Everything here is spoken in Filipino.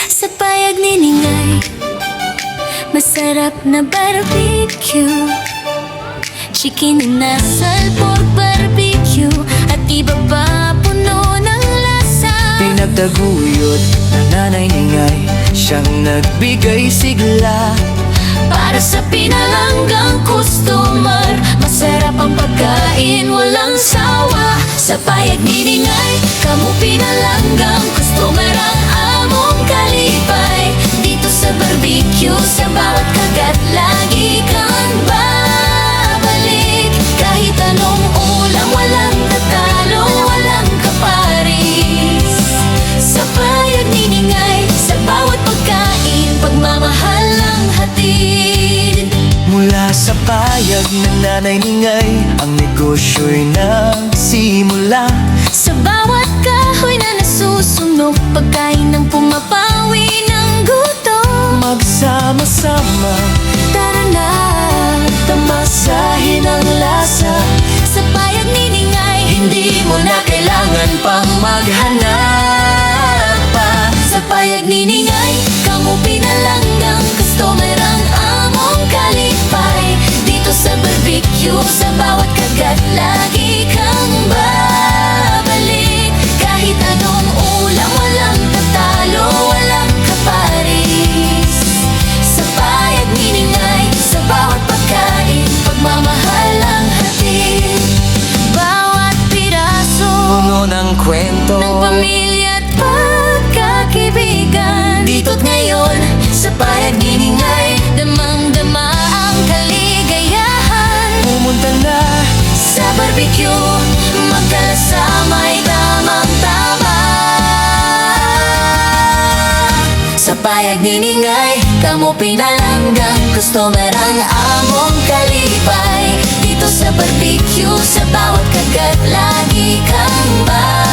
Sa payag ni Ningay, masarap na barbecue, chicken inasal, pork barbecue, at iba pa puno ng lasa. Pinagtaguyod ng Nanay Ningay, siyang nagbigay sigla Para sa pinalanggang customer, masarap ang pagkain, walang sawa. Sa payag ni Ningay, kamu pinalanggang customer ang among kalipay. Dito sa barbecue, sa bawat kagat, lagi kang babalik. Kahit anong ulam, walang natalo, walang kaparis. Sa payag ni Ningay, sa bawat pagkain, pagmamahal ang hatid. Mula sa payag ng Nanay Ningay, ang negosyo'y nagsimula. Sa bawat kahoy na nasusunog, pagkain ng pumapawi ng gutom. Magsama-sama, Tara na, tamasahin ang lasa. sa payag ni Ningay, Hindi mo na kailangan pang maghanap pa. sa payag ni Ningay, kamu pinalanggang customer ang among kalipay. Dito sa barbecue, sa bawat kagat, lagi kang babalik. Kahit anong ulam, walang tatalo, walang kaparis. Sa payag ni Ningay, sa bawat pagkain, pagmamahal ang hatid. Bawat piraso Puno ng kwento, ng pamilya at pagkakaibigan. Dito't ngayon, sa payag ni Ningay, damang-dama ang kaligayahan. pumunta na. Sa barbecue, magkasama'y tamang-tama. Sa payag ni Ningay, kamu pinalanggang customer ang among kalipay. Dito sa barbecue, sa bawat kagat, lagi kang ba